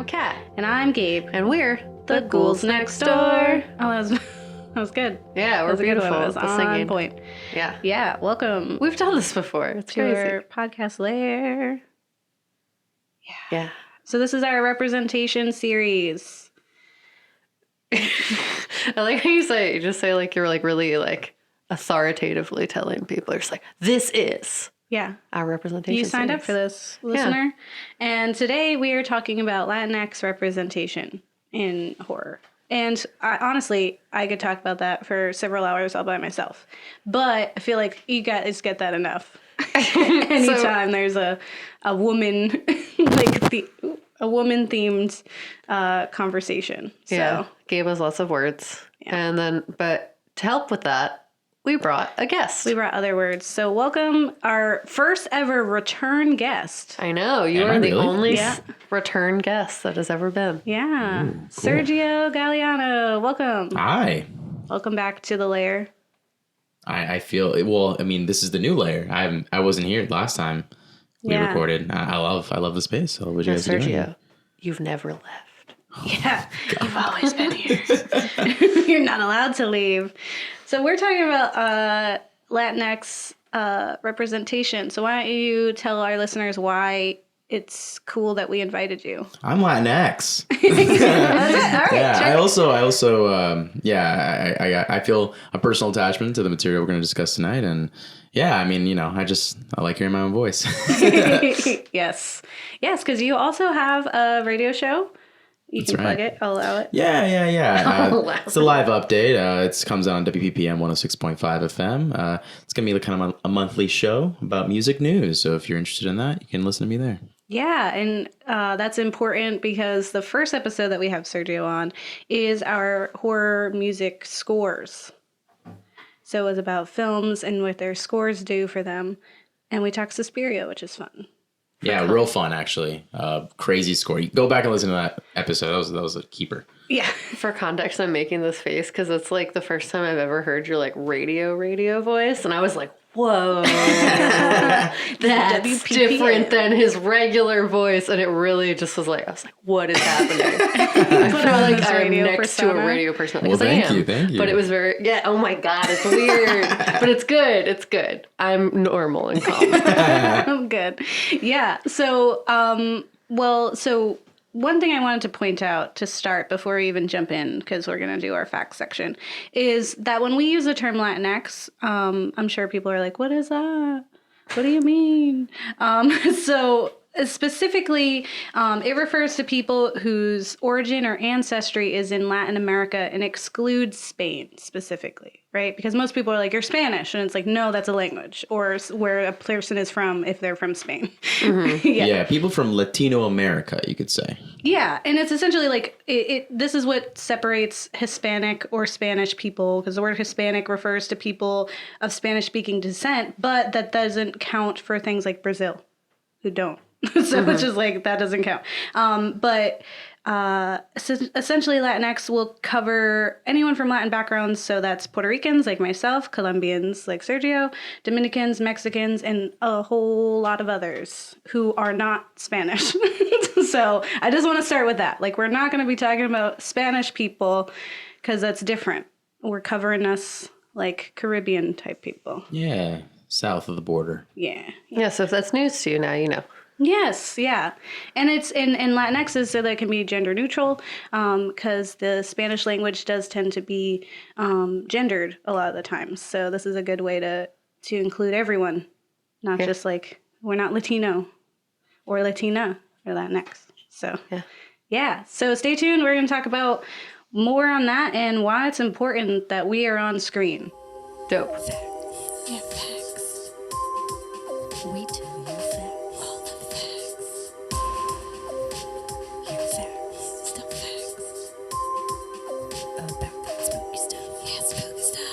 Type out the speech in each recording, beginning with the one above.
Kat. And I'm Gabe. And we're the Ghouls Next Door. Oh, that was good. Yeah, we're beautiful. It was on singing. point. Yeah. Yeah, welcome. We've done this before. It's to crazy. our podcast lair. Yeah. So this is our representation series. I like how you just say like you're like really like authoritatively telling people. You're just like, this is our representation You signed series. up for this, listener. Yeah. And today we are talking about Latinx representation in horror. And honestly, I could talk about that for several hours all by myself. But I feel like you guys get that enough. Anytime there's a woman, a woman-themed conversation. So. Yeah, Gabe has lots of words. Yeah. But to help with that, we brought a guest. We brought other words. So welcome our first ever return guest. I know. You are the only return guest that has ever been. Yeah. Ooh, cool. Sergio Galeano. Welcome. Hi. Welcome back to the lair. I feel, well, I mean, this is the new lair. I wasn't here last time we recorded. I love the space. So what you guys are doing? Sergio, you've never left. Yeah. You've always been here. You're not allowed to leave. So we're talking about Latinx representation. So why don't you tell our listeners why it's cool that we invited you? I'm Latinx. All right, yeah, check. I feel a personal attachment to the material we're going to discuss tonight, and yeah, I mean, I like hearing my own voice. Yes, because you also have a radio show. You can plug it. I'll allow it. Yeah. It's a live update. It comes out on WPPM 106.5 FM. It's going to be kind of a monthly show about music news. So if you're interested in that, you can listen to me there. Yeah, and that's important because the first episode that we have Sergio on is our horror music scores. So it was about films and what their scores do for them. And we talked Suspiria, which is fun. Yeah, real fun, actually. Crazy score. You go back and listen to that episode. That was a keeper. Yeah. For context, I'm making this face because it's like the first time I've ever heard your like radio voice. And I was like, whoa, that's different than his regular voice. And it really just was like, I was like, what is happening? I feel like I'm next to a radio person. Well, thank you. But it was oh my God, it's weird. But it's good. I'm normal and calm. I'm good. Yeah. So, so one thing I wanted to point out to start before we even jump in, because we're going to do our facts section, is that when we use the term Latinx, I'm sure people are like, what is that? What do you mean? So specifically, it refers to people whose origin or ancestry is in Latin America and excludes Spain specifically, right? Because most people are like, you're Spanish. And it's like, no, that's a language, or where a person is from if they're from Spain. Mm-hmm. Yeah, people from Latino America, you could say. Yeah, and it's essentially like, this is what separates Hispanic or Spanish people, because the word Hispanic refers to people of Spanish-speaking descent, but that doesn't count for things like Brazil, who don't. So it's just like, that doesn't count. But essentially Latinx will cover anyone from Latin backgrounds. So that's Puerto Ricans like myself, Colombians like Sergio, Dominicans, Mexicans, and a whole lot of others who are not Spanish. So I just want to start with that. Like, we're not going to be talking about Spanish people because that's different. We're covering us like Caribbean type people. Yeah, south of the border. Yeah. Yeah, so if that's news to you, now you know. Yes, yeah. And it's in Latinx is so that it can be gender neutral, because the Spanish language does tend to be gendered a lot of the time. So this is a good way to include everyone, not just like, we're not Latino or Latina or Latinx. So yeah. So stay tuned. We're going to talk about more on that and why it's important that we are on screen. Dope. Yeah, facts. We tell you facts. All the facts. Your facts. Still facts. About that spooky stuff. Yeah, spooky stuff.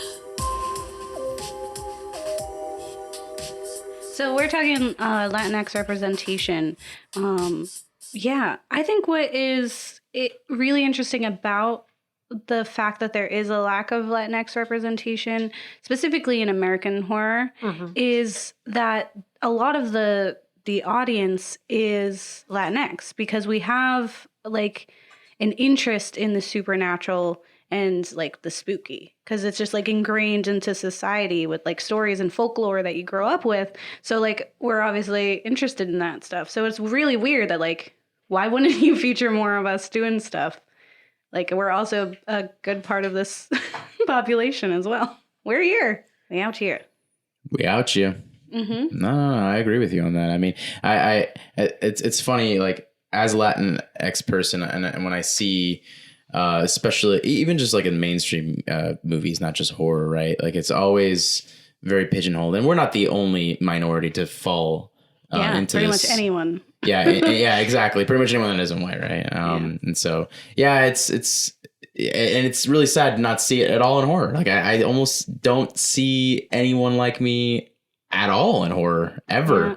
So we're talking Latinx representation. I think what is really interesting about the fact that there is a lack of Latinx representation, specifically in American horror, is that a lot of the audience is Latinx, because we have like an interest in the supernatural and like the spooky, because it's just like ingrained into society with like stories and folklore that you grow up with. So like we're obviously interested in that stuff. So it's really weird that like, why wouldn't you feature more of us doing stuff? Like we're also a good part of this population as well. We're here. We out here. We out here. Mm-hmm. No, I agree with you on that. I mean, it's funny, like as a Latinx person, and when I see, especially even just like in mainstream movies, not just horror, right? Like it's always very pigeonholed, and we're not the only minority to fall into pretty this. Much anyone. Yeah, exactly. Pretty much anyone that isn't white, right? And so, yeah, it's really sad to not see it at all in horror. Like I almost don't see anyone like me at all in horror ever.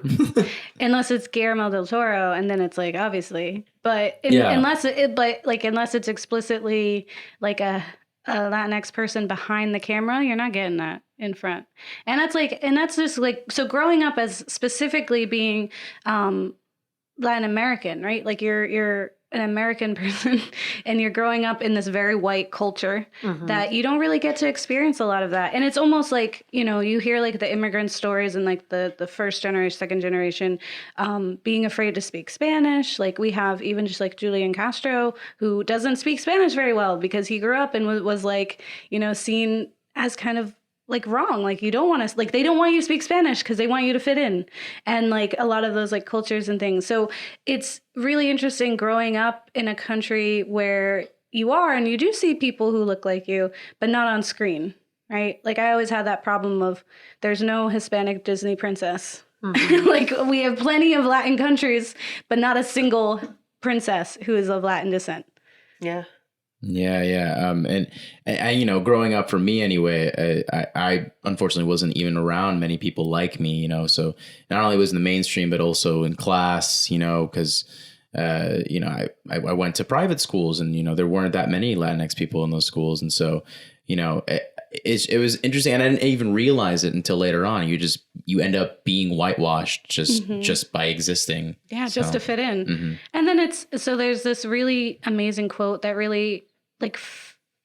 Unless it's Guillermo Del Toro, and then it's like obviously, but unless it's explicitly like a Latinx person behind the camera, you're not getting that in front. And that's just like, so growing up as specifically being Latin American, right? Like you're an American person and you're growing up in this very white culture that you don't really get to experience a lot of that. And it's almost like, you know, you hear like the immigrant stories and like the first generation, second generation being afraid to speak Spanish. Like we have even just like Julian Castro, who doesn't speak Spanish very well because he grew up and was like, you know, seen as kind of like wrong. Like you don't want to, like they don't want you to speak Spanish because they want you to fit in, and like a lot of those like cultures and things. So it's really interesting growing up in a country where you are and you do see people who look like you, but not on screen, right? Like I always had that problem of there's no Hispanic Disney princess. Like we have plenty of Latin countries, but not a single princess who is of Latin descent. Yeah. Yeah. And you know, growing up for me anyway, I unfortunately wasn't even around many people like me, you know, so not only was in the mainstream, but also in class, you know, because, you know, I went to private schools and, you know, there weren't that many Latinx people in those schools. And so, you know, it was interesting. And I didn't even realize it until later on. You end up being whitewashed just by existing. Yeah, just to fit in. And then there's this really amazing quote that really like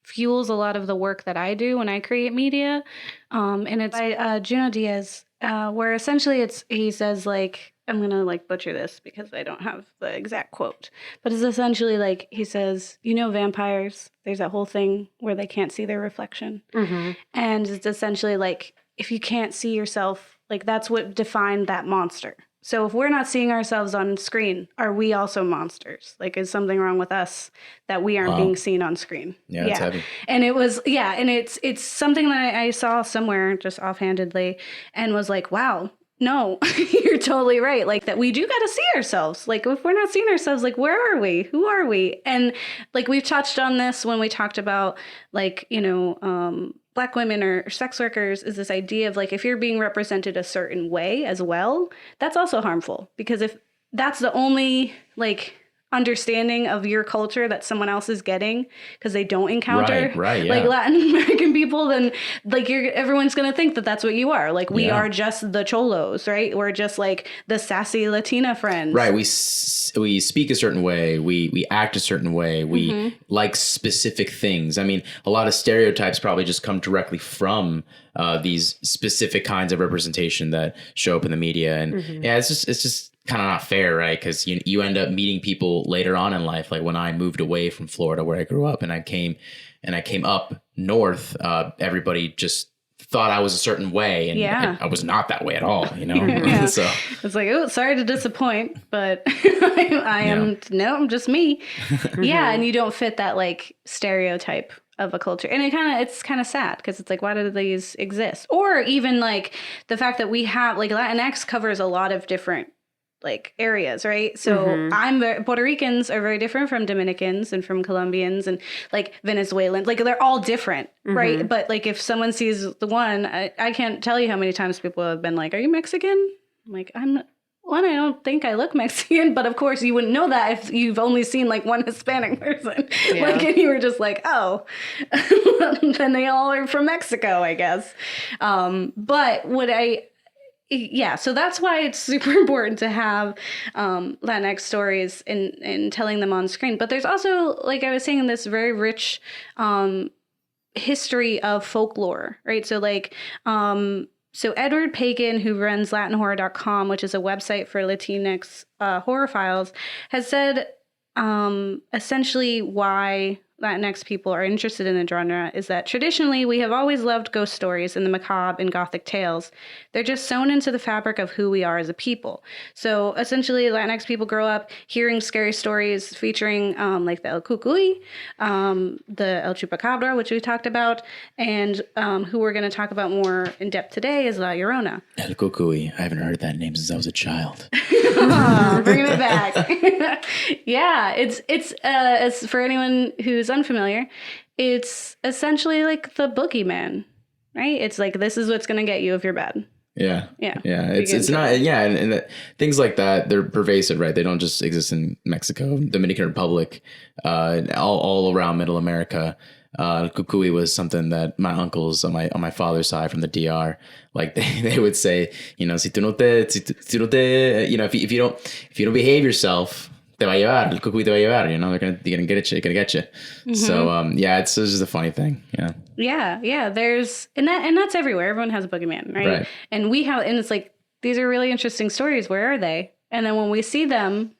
fuels a lot of the work that I do when I create media. And it's by Juno Diaz, where essentially he says like, I'm going to like butcher this because I don't have the exact quote, but it's essentially like, he says, you know, vampires, there's that whole thing where they can't see their reflection. And it's essentially like, if you can't see yourself, like that's what defined that monster. So if we're not seeing ourselves on screen, are we also monsters? Like, is something wrong with us that we aren't being seen on screen? Yeah, it's heavy. And it was, and it's something that I saw somewhere just offhandedly and was like, wow, no, you're totally right. Like that we do got to see ourselves. Like if we're not seeing ourselves, like where are we? Who are we? And like we've touched on this when we talked about like, you know, Black women or sex workers, is this idea of like, if you're being represented a certain way as well, that's also harmful, because if that's the only like understanding of your culture that someone else is getting because they don't encounter like Latin American people, then like everyone's going to think that that's what you are. Like we are just the cholos, right? We're just like the sassy Latina friends. Right. We speak a certain way. We act a certain way. We like specific things. I mean, a lot of stereotypes probably just come directly from these specific kinds of representation that show up in the media. And yeah, it's just kind of not fair, right? Because you end up meeting people later on in life. Like when I moved away from Florida, where I grew up, and I came up north, everybody just thought I was a certain way, and I was not that way at all, you know. So it's like, oh, sorry to disappoint, but I am I'm just me. And you don't fit that like stereotype of a culture, and it's kind of sad because it's like, why do these exist? Or even like the fact that we have like Latinx covers a lot of different like areas, right? So Puerto Ricans are very different from Dominicans and from Colombians and like Venezuelans. Like they're all different, right? But like if someone sees the one, I can't tell you how many times people have been like, "Are you Mexican?" I'm like, I don't think I look Mexican, but of course you wouldn't know that if you've only seen like one Hispanic person. Like, and you were just like, oh, then they all are from Mexico, I guess. But yeah, so that's why it's super important to have Latinx stories and telling them on screen. But there's also, like I was saying, this very rich history of folklore, right? So like, so Edward Pagan, who runs LatinHorror.com, which is a website for Latinx horror files, has said essentially why Latinx people are interested in the genre is that traditionally we have always loved ghost stories and the macabre and gothic tales. They're just sewn into the fabric of who we are as a people. So essentially Latinx people grow up hearing scary stories featuring like the El Cucuy, the El Chupacabra, which we talked about, and who we're going to talk about more in depth today is La Llorona. El Cucuy. I haven't heard that name since I was a child. Bring it back. Yeah, it's as for anyone who's unfamiliar, it's essentially like the boogeyman, right? It's like, this is what's going to get you if you're bad. Yeah. It's not. Yeah, and things like that, they're pervasive, right? They don't just exist in Mexico, Dominican Republic, all around Middle America. Cucuy was something that my uncles on my father's side from the DR, like they would say, you know, si tú no te, you know, if you don't behave yourself, te va a llevar, el cucuy te va a llevar, you know, they're gonna get you. Mm-hmm. So yeah, it's just a funny thing. Yeah. There's and that's everywhere. Everyone has a boogeyman, right? And we have, and it's like, these are really interesting stories. Where are they? And then when we see them,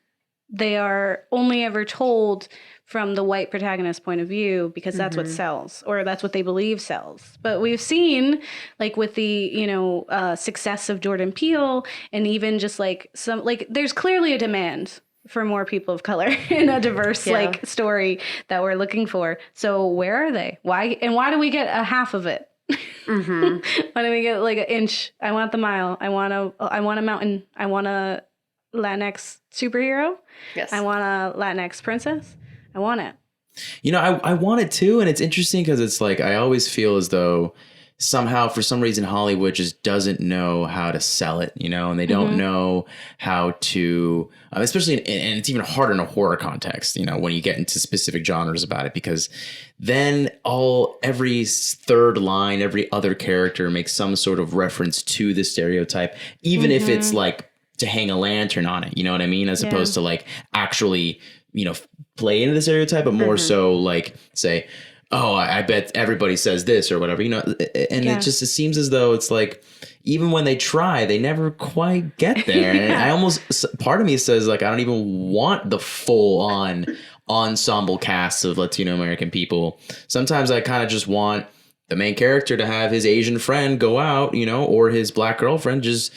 they are only ever told from the white protagonist's point of view, because that's what sells, or that's what they believe sells. But we've seen, like with the, you know, success of Jordan Peele, and even just like some, like there's clearly a demand for more people of color in a diverse like story that we're looking for. So where are they? Why do we get a half of it? Why do we get like an inch? I want the mile. I want a mountain. I want a Latinx superhero. Yes. I want a Latinx princess. I want it. You know, I want it too. And it's interesting because it's like, I always feel as though somehow, for some reason, Hollywood just doesn't know how to sell it, you know, and they don't know how to, especially, and it's even harder in a horror context, you know, when you get into specific genres about it, because then every third line, every other character makes some sort of reference to the stereotype, even if it's like to hang a lantern on it, you know what I mean? As opposed to like actually, you know, play into the stereotype, but more so like say, oh, I bet everybody says this or whatever, you know, and it seems as though it's like, even when they try, they never quite get there. And part of me says like, I don't even want the full on ensemble cast of Latino American people. Sometimes I kind of just want the main character to have his Asian friend go out, you know, or his black girlfriend just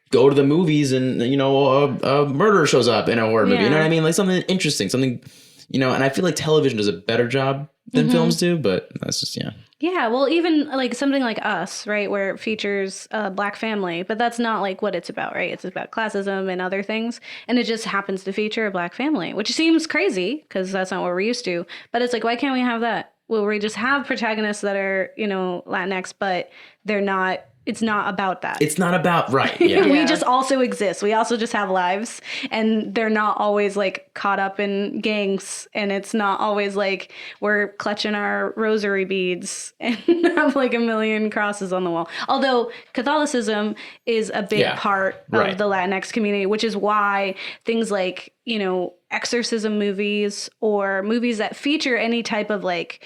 go to the movies and, you know, a murderer shows up in a horror movie. You know what I mean? Like something interesting, something, you know, and I feel like television does a better job than films do, but that's just, Yeah, well, even like something like Us, right, where it features a black family, but that's not like what it's about, right? It's about classism and other things, and it just happens to feature a black family, which seems crazy because that's not what we're used to. But it's like, why can't we have that? Well, we just have protagonists that are, you know, Latinx, but they're not. It's not about that. It's not about, right. Yeah. We just also exist. We also just have lives, and they're not always like caught up in gangs, and it's not always like we're clutching our rosary beads and have like a million crosses on the wall. Although Catholicism is a big part of the Latinx community, which is why things like, you know, exorcism movies or movies that feature any type of like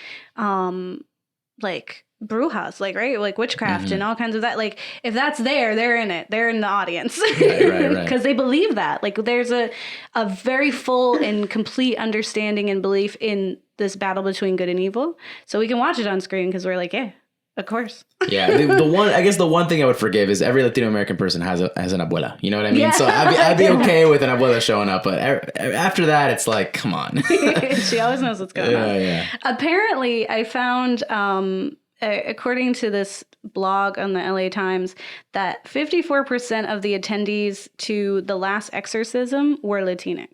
brujas, like, right, like witchcraft and all kinds of that, like if that's there, they're in it, they're in the audience, right. Because they believe that, like there's a very full and complete understanding and belief in this battle between good and evil, so we can watch it on screen because we're like, yeah, of course. The one thing I would forgive is every Latino American person has an abuela, you know what I mean? So I'd be okay with an abuela showing up, but after that it's like, come on. She always knows what's going on. Apparently I found according to this blog on the LA Times, that 54% of the attendees to the last exorcism were Latinx.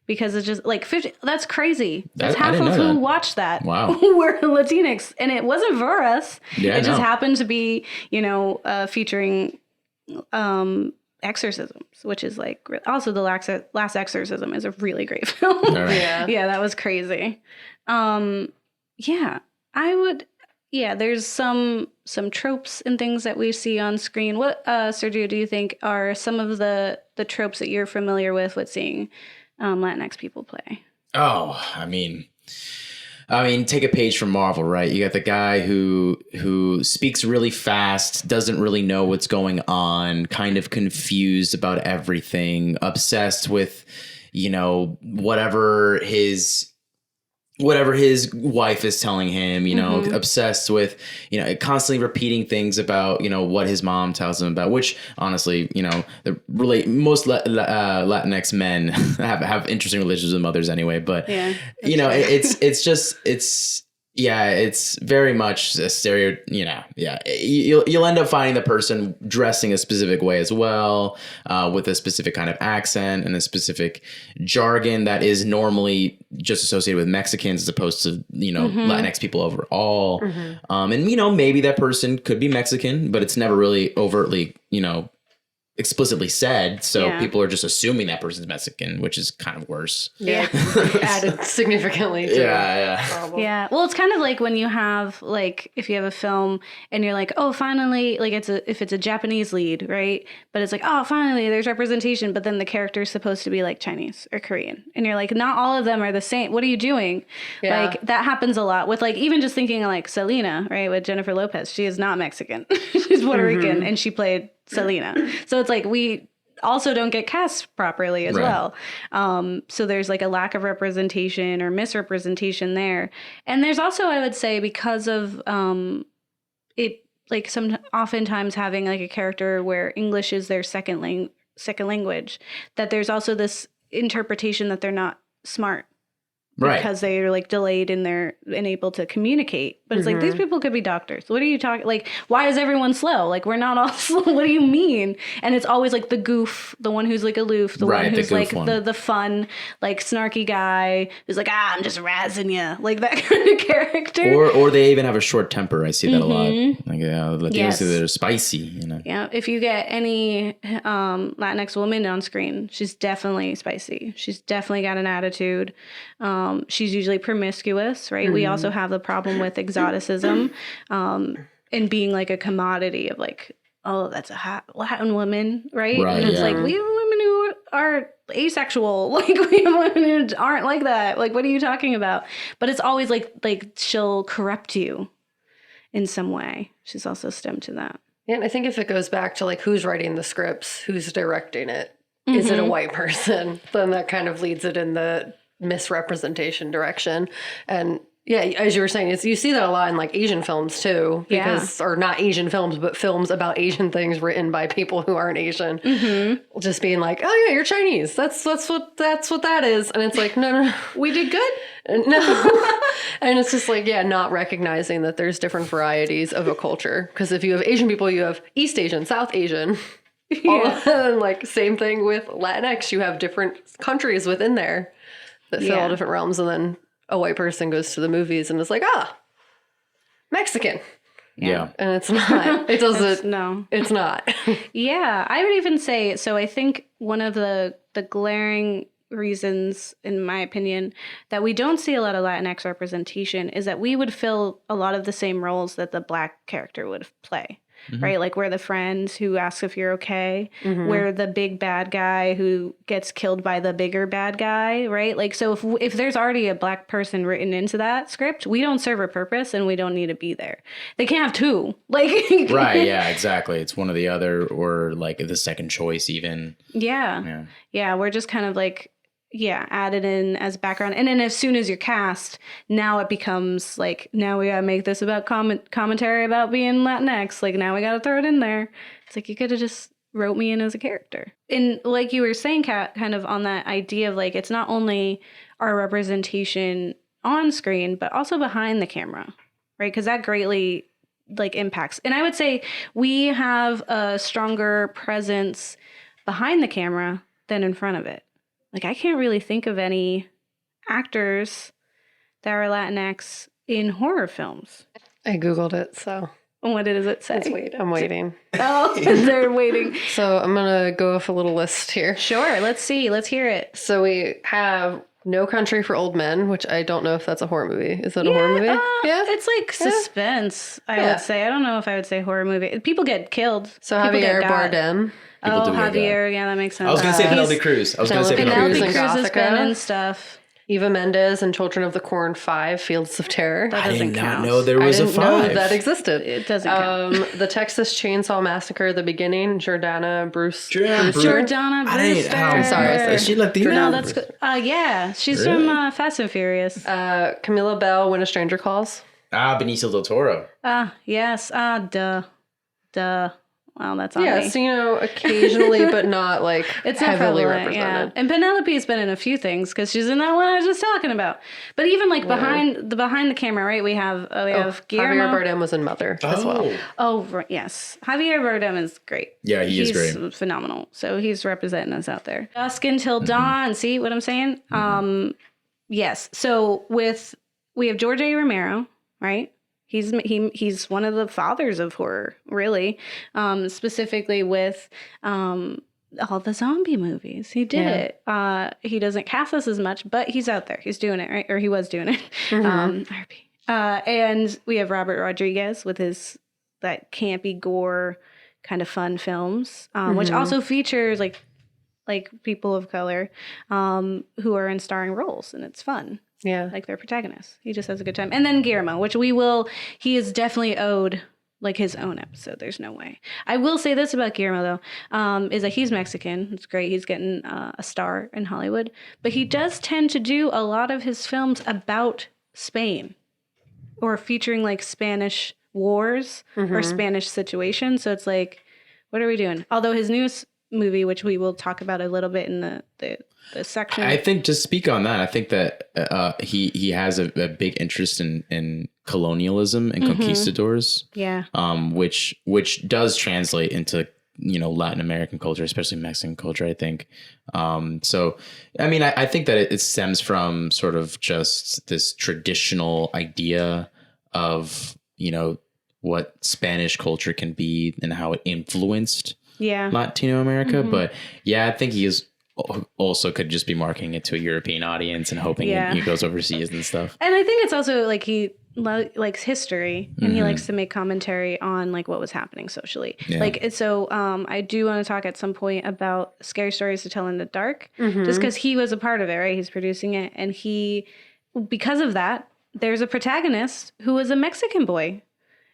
Because it's just like 50, that's crazy. That's half of who watched that were Latinx. And it wasn't for us. It just happened to be, you know, featuring exorcisms, which is like, also the last exorcism is a really great film. Yeah, that was crazy. I would... there's some tropes and things that we see on screen. What, Sergio, do you think are some of the tropes that you're familiar with seeing Latinx people play? Oh, I mean, take a page from Marvel, right? You got the guy who speaks really fast, doesn't really know what's going on, kind of confused about everything, obsessed with, whatever his wife is telling him, obsessed with, constantly repeating things about, what his mom tells him about, which honestly, most Latinx men have interesting relationships with mothers anyway. But, it's very much a you'll end up finding the person dressing a specific way as well, with a specific kind of accent and a specific jargon that is normally just associated with Mexicans as opposed to, Latinx people overall. And, maybe that person could be Mexican, but it's never really overtly, explicitly said, so people are just assuming that person's Mexican, which is kind of worse. Added significantly to the problem. Well, it's kind of like when you have if you have a film and you're like, oh, finally, if it's a Japanese lead, right? But it's like, oh, finally there's representation, but then the character's supposed to be Chinese or Korean, and you're like, not all of them are the same. What are you doing? That happens a lot with even just thinking Selena, right, with Jennifer Lopez. She is not Mexican. She's Puerto Rican, and she played Selena. So it's we also don't get cast properly as well. So there's a lack of representation or misrepresentation there. And there's also, I would say, because of it, oftentimes having a character where English is their second language, that there's also this interpretation that they're not smart. Because they are delayed in their unable to communicate. But it's these people could be doctors. What are you talking? Why is everyone slow? We're not all slow. What do you mean? And it's always the goof, the one who's aloof, the one who's the fun, snarky guy who's I'm just razzing you, that kind of character. Or they even have a short temper. I see that a lot. Latinos that are spicy. Yeah, if you get any Latinx woman on screen, she's definitely spicy. She's definitely got an attitude. She's usually promiscuous, right? We also have the problem with exoticism and being a commodity of oh, that's a hot Latin woman, right? And it's we have women who are asexual. We have women who aren't like that. What are you talking about? But it's always she'll corrupt you in some way. She's also stemmed to that. Yeah, and I think if it goes back to who's writing the scripts, who's directing it, is it a white person? Then that kind of leads it in the misrepresentation direction. And as you were saying, you see that a lot in Asian films too, because or not Asian films, but films about Asian things written by people who aren't Asian, just being oh yeah, you're Chinese. That's what that is. And it's no, we did good. No, and it's just not recognizing that there's different varieties of a culture. Because if you have Asian people, you have East Asian, South Asian. And same thing with Latinx. You have different countries within there that fill all different realms, and then a white person goes to the movies and is Mexican. Yeah. And it's not. It doesn't. No. It's not. Yeah. I would even say, so I think one of the glaring reasons, in my opinion, that we don't see a lot of Latinx representation is that we would fill a lot of the same roles that the Black character would play. Right? We're the friends who ask if you're okay. We're the big bad guy who gets killed by the bigger bad guy, right? So if there's already a Black person written into that script, we don't serve a purpose and we don't need to be there. They can't have two. Right, yeah, exactly. It's one or the other, or the second choice even. Yeah, we're just kind of added in as background. And then as soon as you're cast, now it becomes now we gotta make this about commentary about being Latinx. Now we gotta throw it in there. It's you could have just wrote me in as a character. And you were saying, Kat, kind of on that idea of it's not only our representation on screen, but also behind the camera, right? Because that greatly impacts. And I would say we have a stronger presence behind the camera than in front of it. I can't really think of any actors that are Latinx in horror films. I Googled it, so. What does it say? I'm waiting. Oh, they're waiting. So I'm going to go off a little list here. Sure, let's see. Let's hear it. So we have No Country for Old Men, which I don't know if that's a horror movie. Is it a horror movie? It's like suspense, I would say. I don't know if I would say horror movie. People get killed. So People Javier get got. Bardem. People Oh, do get Javier. Yeah, that makes sense. I was going to say Penelope Cruz. Penelope Penelope Cruz Cruz and has been Gothica. in stuff. Eva Mendes and Children of the Corn 5, Fields of Terror. That I doesn't did not count. know there was I a didn't know 5. that existed. It doesn't count. The Texas Chainsaw Massacre, The Beginning, Jordana Brewster. Jordana Brewster. I'm sorry. Is she Latina? No, that's good. Yeah, she's Really? from Fast and Furious. Camilla Bell, When a Stranger Calls. Benicio del Toro. Yes. Duh. Well, that's on me. Yes, occasionally, but not like It's not heavily prevalent, represented. And Penelope's been in a few things because she's in that one I was just talking about. But even like behind the camera, right? We have Javier Guillermo. Bardem was in Mother as well. Oh, right, yes. Javier Bardem is great. Yeah, he's great. He's phenomenal. So he's representing us out there. Dusk Until Dawn. See what I'm saying? Yes. So we have George A. Romero, right? He's one of the fathers of horror, really. Specifically with all the zombie movies. He did it. He doesn't cast us as much, but he's out there. He's doing it, right? Or he was doing it. RP. And we have Robert Rodriguez with that campy gore kind of fun films, which also features like people of color who are in starring roles, and it's fun. Yeah. Like their protagonists. He just has a good time. And then Guillermo, which he is definitely owed like his own episode. There's no way. I will say this about Guillermo though, is that he's Mexican. It's great. He's getting a star in Hollywood, but he does tend to do a lot of his films about Spain or featuring like Spanish wars or Spanish situations. So it's like, what are we doing? Although his newest movie, which we will talk about a little bit in the section. I think to speak on that, I think that he has a big interest in colonialism and conquistadors. Yeah. Which does translate into Latin American culture, especially Mexican culture, I think. So I mean, I think that it stems from sort of just this traditional idea of what Spanish culture can be and how it influenced Latino America. But yeah, I think he is also could just be marketing it to a European audience and hoping he goes overseas and stuff. And I think it's also like he likes history and he likes to make commentary on like what was happening socially. So I do want to talk at some point about Scary Stories to Tell in the Dark, just because he was a part of it, right? He's producing it, and because of that, there's a protagonist who is a Mexican boy.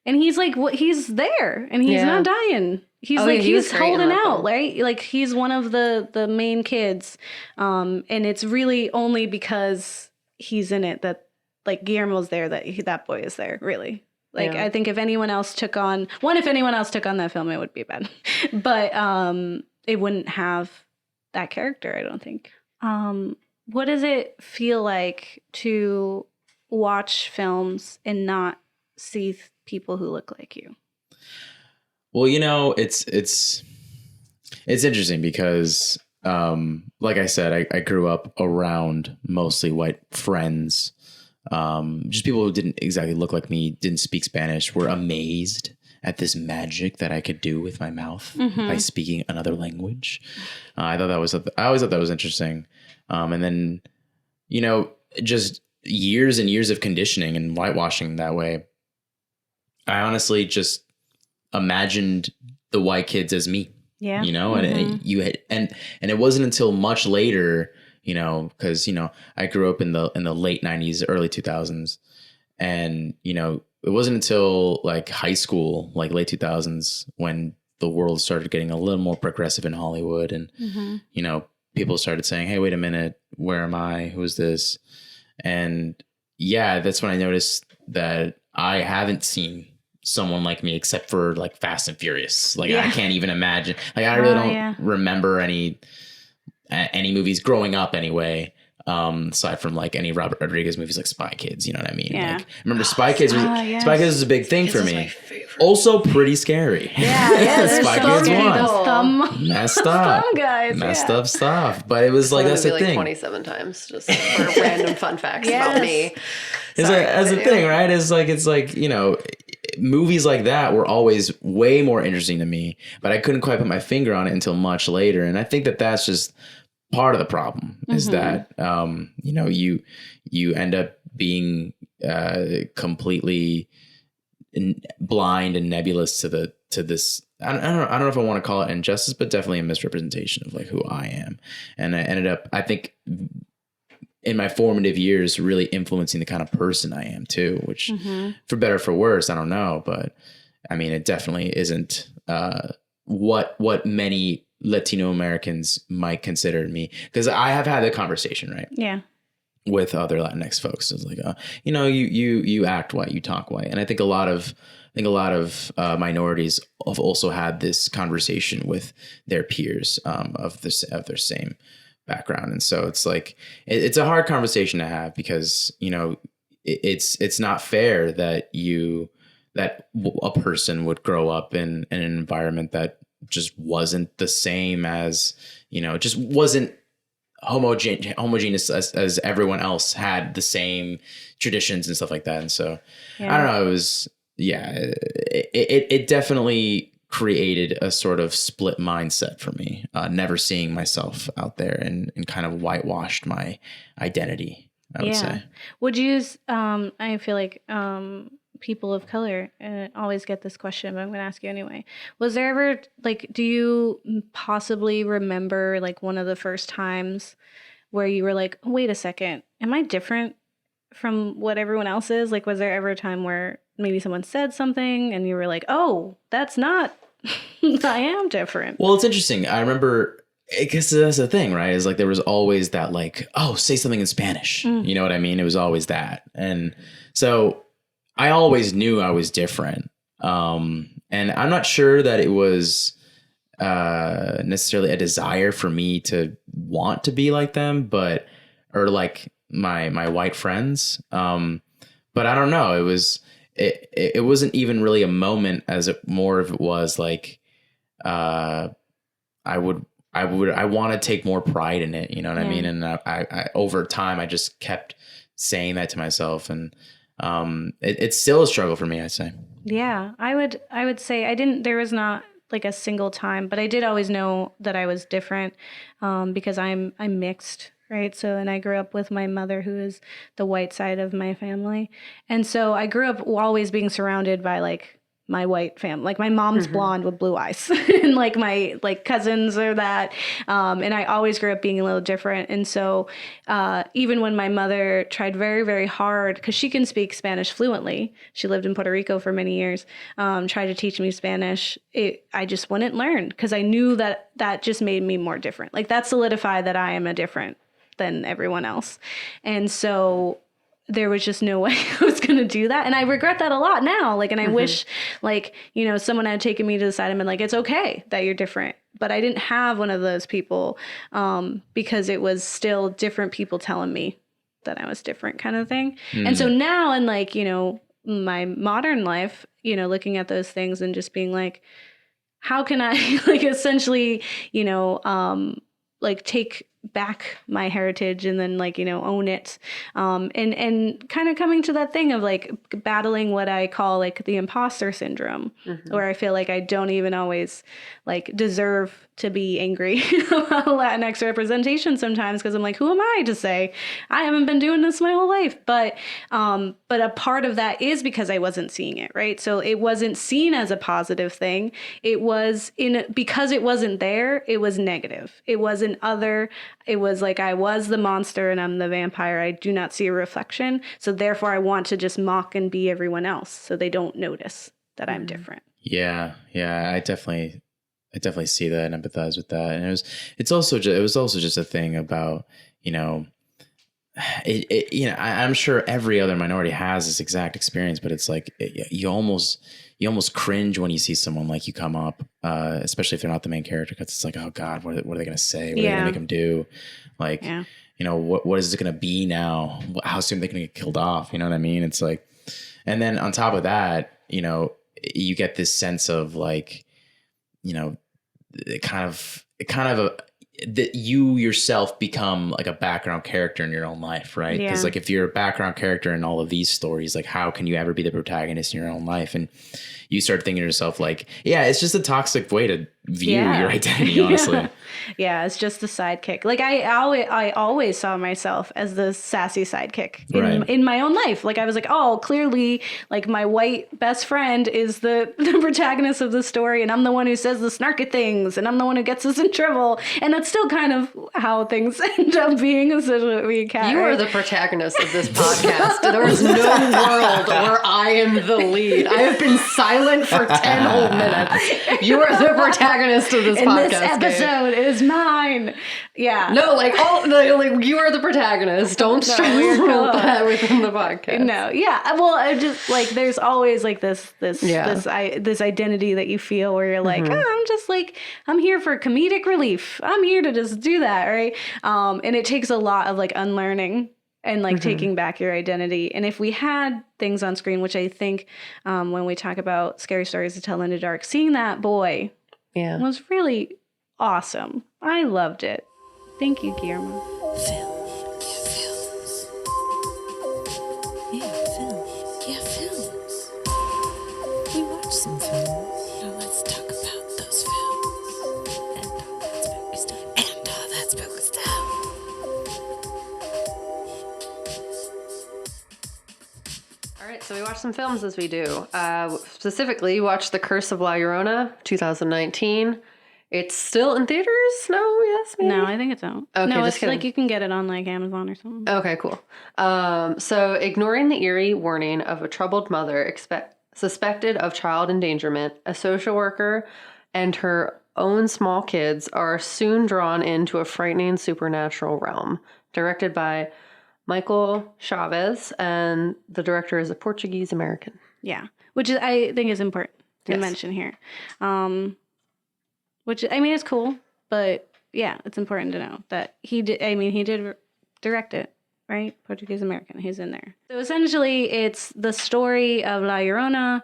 And he's like, he's there and he's not dying. He's he's holding out, right? Like he's one of the main kids. And it's really only because he's in it that like Guillermo's there, that boy is there, really. Like I think if anyone else took on that film, it would be bad. But it wouldn't have that character, I don't think. What does it feel like to watch films and not see people who look like you? Well, it's interesting because, like I said, I grew up around mostly white friends, just people who didn't exactly look like me, didn't speak Spanish, were amazed at this magic that I could do with my mouth by speaking another language. I always thought that was interesting. And then, just years and years of conditioning and whitewashing that way. I honestly just imagined the white kids as me, and it wasn't until much later, because, I grew up in the late 90s, early 2000s. And, it wasn't until like high school, like late 2000s, when the world started getting a little more progressive in Hollywood. And, people started saying, hey, wait a minute, where am I? Who's this? And yeah, that's when I noticed that I haven't seen someone like me except for like Fast and Furious. Like I can't even imagine. Like I really don't remember any movies growing up anyway. Aside from like any Robert Rodriguez movies like Spy Kids, you know what I mean? Yeah. Like, I remember Spy Kids was a big thing for me. Also pretty scary. Yeah, Spy Kids one. Messed up. Thumb guys. Messed up stuff. But it was like, that's the thing. 27 times just for random fun facts about me. It's like, that's the thing, right? It's like, movies like that were always way more interesting to me, but I couldn't quite put my finger on it until much later. And I think that that's just part of the problem is that, you know, you end up being completely blind and nebulous to this. I don't know if I want to call it injustice, but definitely a misrepresentation of like who I am. And I ended up, I think, in my formative years, really influencing the kind of person I am too, which for better or for worse, I don't know. But I mean, it definitely isn't what many Latino Americans might consider me. Because I have had the conversation, right? Yeah. With other Latinx folks. It's like, you know, you act white, you talk white. And I think a lot of minorities have also had this conversation with their peers of their same background. And so it's like, it's a hard conversation to have because, you know, it's not fair that a person would grow up in an environment that just wasn't the same as, you know, just wasn't homogeneous as everyone else had the same traditions and stuff like that. And so I don't know, it definitely created a sort of split mindset for me, never seeing myself out there and kind of whitewashed my identity, I would say. Would you I feel like people of color always get this question, but I'm going to ask you anyway. Was there ever, like, do you possibly remember like one of the first times where you were like, wait a second, am I different from what everyone else is? Like, was there ever a time where maybe someone said something and you were like, oh, that's not, I am different? Well, it's interesting. I remember, I guess that's the thing, right? Is like, there was always that like, oh, say something in Spanish. You know what I mean? It was always that. And so I always knew I was different. And I'm not sure that it was necessarily a desire for me to want to be like them, or like my white friends. But I don't know. It wasn't even really a moment more of it was like, I want to take more pride in it. You know what I mean? And I over time, I just kept saying that to myself, and it's still a struggle for me, I'd say. Yeah, I would say there was not like a single time, but I did always know that I was different because I'm mixed, right? So, and I grew up with my mother, who is the white side of my family. And so I grew up always being surrounded by like my white family. Like my mom's blonde with blue eyes and like my like cousins are that. And I always grew up being a little different. And so even when my mother tried very, very hard, because she can speak Spanish fluently, she lived in Puerto Rico for many years, tried to teach me Spanish, I just wouldn't learn because I knew that just made me more different. Like that solidified that I am a different than everyone else. And so there was just no way I was going to do that. And I regret that a lot now. Like, and I wish like, you know, someone had taken me to the side and been like, it's okay that you're different. But I didn't have one of those people because it was still different people telling me that I was different kind of thing. And so now in like, you know, my modern life, you know, looking at those things and just being like, how can I like essentially, you know, like take back my heritage and then like, you know, own it. And kind of coming to that thing of like battling what I call like the imposter syndrome, where I feel like I don't even always like deserve to be angry about Latinx representation sometimes, because I'm like, who am I to say I haven't been doing this my whole life? But a part of that is because I wasn't seeing it, right? So it wasn't seen as a positive thing. It was because it wasn't there, it was negative. It wasn't other. It was like I was the monster and I'm the vampire. I do not see a reflection. So therefore I want to just mock and be everyone else so they don't notice that I'm different. Yeah. I definitely see that and empathize with that. And it was also just a thing about, you know, you know, I'm sure every other minority has this exact experience, but it's like you almost cringe when you see someone like you come up, especially if they're not the main character, because it's like, oh God, what are they going to say? What are they going to make them do? Like, you know, what is it going to be now? How soon are they going to get killed off? You know what I mean? It's like, and then on top of that, you know, you get this sense of like, you know, that you yourself become like a background character in your own life, right? Because like if you're a background character in all of these stories, like how can you ever be the protagonist in your own life? And you start thinking to yourself like, yeah, it's just a toxic way to view your identity, honestly. Yeah, it's just the sidekick. Like I always saw myself as the sassy sidekick in my own life. Like I was like, oh, clearly, like my white best friend is the protagonist of the story, and I'm the one who says the snarky things, and I'm the one who gets us in trouble. And that's still kind of how things end up being, especially with me and Kat. You are the protagonist of this podcast. There is no world where I am the lead. I have been silent for 10 whole minutes. You are the protagonist of this podcast. This episode is mine. Yeah. No, like you are the protagonist. Don't stress that within the podcast. No. Yeah. Well, I just like there's always like this identity that you feel where you're like, I'm just like I'm here for comedic relief. I'm here to just do that, right? And it takes a lot of like unlearning and like taking back your identity. And if we had things on screen, which I think when we talk about scary stories to tell in the dark, seeing that boy was really awesome. I loved it. Thank you, Guillermo. Films. Yeah, films. Yeah, films. We watched some films. Now let's talk about those films. And all that spooky stuff. And all that spooky stuff. All right, so we watched some films as we do. Specifically, we watched The Curse of La Llorona, 2019. It's still in theaters? No? Yes? Maybe? No, I think it's out. Okay, no, just it's kidding. like you can get it on like Amazon or something. Okay, cool. So ignoring the eerie warning of a troubled mother suspected of child endangerment, a social worker and her own small kids are soon drawn into a frightening supernatural realm. Directed by Michael Chavez, and the director is a Portuguese American. Yeah, which is I think is important to mention here. Which, I mean, it's cool, but yeah, it's important to know that he did, he did direct it, right? Portuguese American, he's in there. So essentially, it's the story of La Llorona,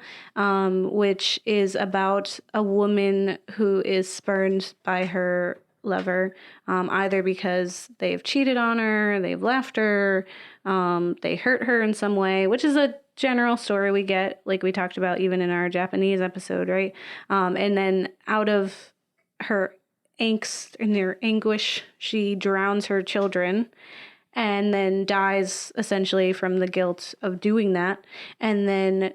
which is about a woman who is spurned by her lover, either because they've cheated on her, they've left her, they hurt her in some way, which is a general story we get, like we talked about even in our Japanese episode, right? And then out of her angst and her anguish, she drowns her children and then dies essentially from the guilt of doing that, and then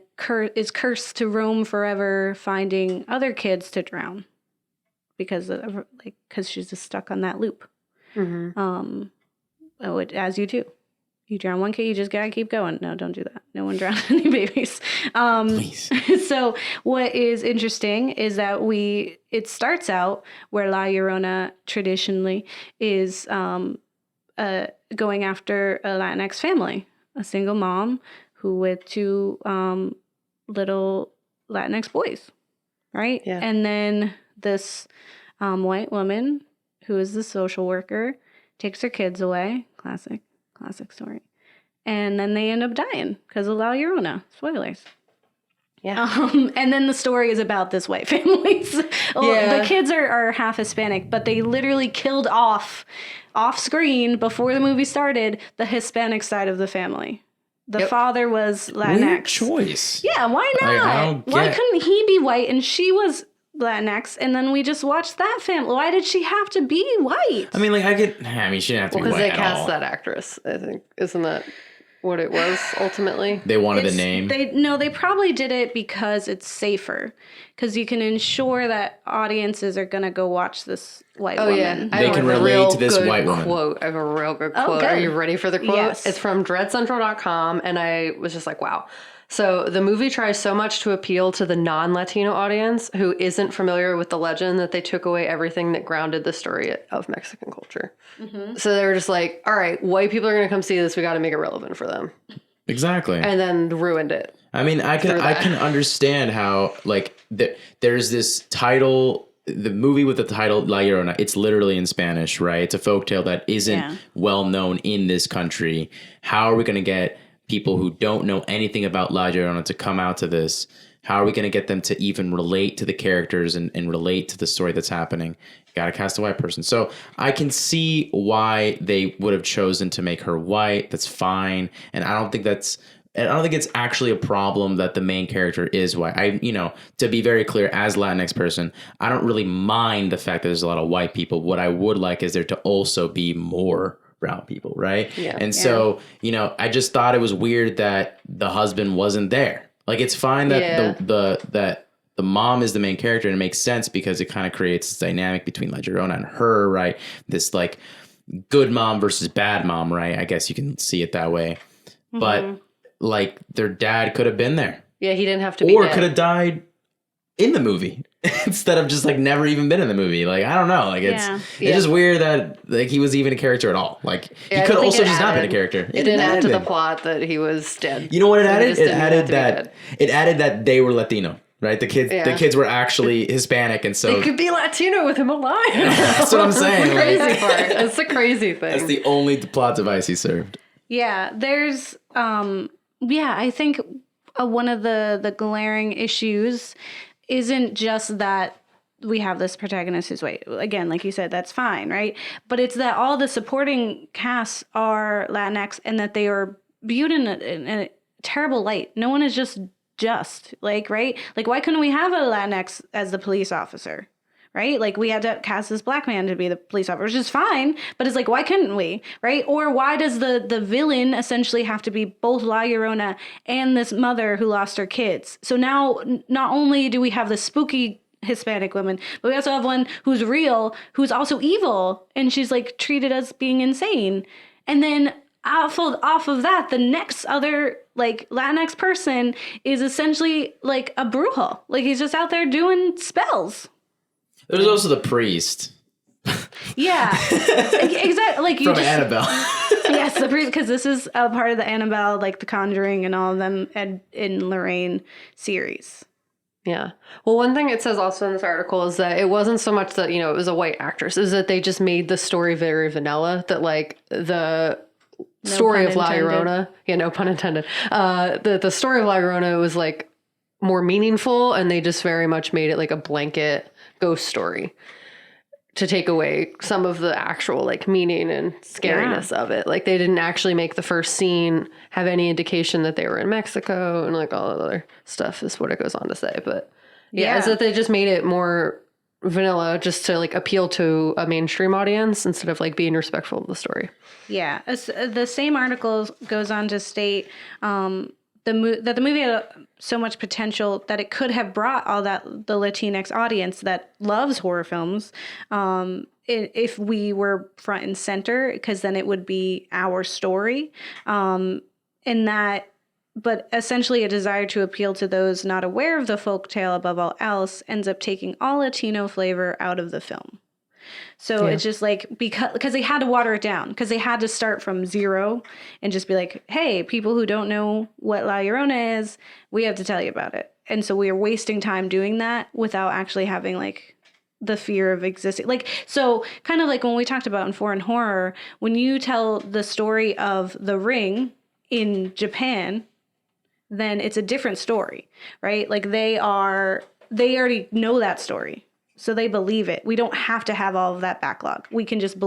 is cursed to roam forever, finding other kids to drown because she's just stuck on that loop. As you do. You drown one kid, you just gotta keep going. No, don't do that. No one drown any babies. Please. So what is interesting is that it starts out where La Llorona traditionally is going after a Latinx family, a single mom who with two little Latinx boys, right? Yeah. And then this white woman who is the social worker takes her kids away. Classic story. And then they end up dying because of La Llorona. Spoilers. Yeah. And then the story is about this white family. The kids are half Hispanic, but they literally killed off screen before the movie started the Hispanic side of the family. The father was Latinx. Weird choice. Yeah, why not? Why couldn't he be white and she was Latinx, and then we just watched that family? Why did she have to be white? I mean, she didn't have to be white at all. Because they cast that actress, I think. Isn't that what it was ultimately? They wanted a name. They probably did it because it's safer. Because you can ensure that audiences are going to go watch this white woman. Yeah. They can relate to this white woman. Quote. I have a real good quote. Are you ready for the quote? Yes. It's from dreadcentral.com, and I was just like, wow. So the movie tries so much to appeal to the non-Latino audience who isn't familiar with the legend that they took away everything that grounded the story of Mexican culture. So they were just like, all right, white people are going to come see this. We got to make it relevant for them. Exactly. And then ruined it. I mean, I can understand how, like, there's this title, the movie with the title La Llorona, it's literally in Spanish, right? It's a folktale that isn't well known in this country. How are we going to get people who don't know anything about La Llorona to come out to this? How are we going to get them to even relate to the characters and relate to the story that's happening? You got to cast a white person. So I can see why they would have chosen to make her white. That's fine. And I don't think that's and I don't think it's actually a problem that the main character is white. To be very clear, as a Latinx person, I don't really mind the fact that there's a lot of white people. What I would like is there to also be more brown people, right? Yeah. And so, I just thought it was weird that the husband wasn't there. Like, it's fine that the mom is the main character, and it makes sense because it kind of creates this dynamic between like Llorona and her, right? This like good mom versus bad mom, right? I guess you can see it that way. Mm-hmm. But like their dad could have been there. Yeah, he didn't have to be or dead. could have died in the movie instead of just like never even been in the movie. Like, I don't know. Like it's just weird that like he was even a character at all. Like he could have also just not been a character. It didn't add to the plot that he was dead. You know what it added? It added that they were Latino. Right, the kids were actually Hispanic, and so they could be Latino with him alive. That's what I'm saying. That's the crazy part. That's the crazy thing. That's the only plot device he served. Yeah, there's I think one of the glaring issues isn't just that we have this protagonist who's white. Again, like you said, that's fine, right? But it's that all the supporting casts are Latinx and that they are viewed in a terrible light. No one is just like, right? Like, why couldn't we have a Latinx as the police officer? Right? Like, we had to cast this black man to be the police officer, which is fine, but it's like, why couldn't we? Right? Or why does the villain essentially have to be both La Llorona and this mother who lost her kids? So now, not only do we have this spooky Hispanic woman, but we also have one who's real, who's also evil, and she's like treated as being insane. And then off of that, the next other like Latinx person is essentially like a bruja. Like, he's just out there doing spells. There's also the priest. Yeah, exactly. Like from Annabelle. Yes, the priest, because this is a part of the Annabelle, like The Conjuring and all of them in Lorraine series. Yeah. Well, one thing it says also in this article is that it wasn't so much that, it was a white actress, is that they just made the story very vanilla, that like the story of La Llorona, no pun intended, the story of La Llorona was like more meaningful, and they just very much made it like a blanket ghost story to take away some of the actual like meaning and scariness of it. Like, they didn't actually make the first scene have any indication that they were in Mexico, and like all the other stuff is what it goes on to say. But is that they just made it more vanilla just to like appeal to a mainstream audience instead of like being respectful of the story. Yeah. The same article goes on to state that the movie had so much potential that it could have brought all that the Latinx audience that loves horror films if we were front and center, because then it would be our story. But essentially a desire to appeal to those not aware of the folktale above all else ends up taking all Latino flavor out of the film. So it's just like, because they had to water it down, because they had to start from zero and just be like, hey, people who don't know what La Llorona is, we have to tell you about it. And so we are wasting time doing that without actually having like the fear of existing. Like, so kind of like when we talked about in foreign horror, when you tell the story of The Ring in Japan, then it's a different story, right? Like they already know that story. So they believe it. We don't have to have all of that backlog. We can just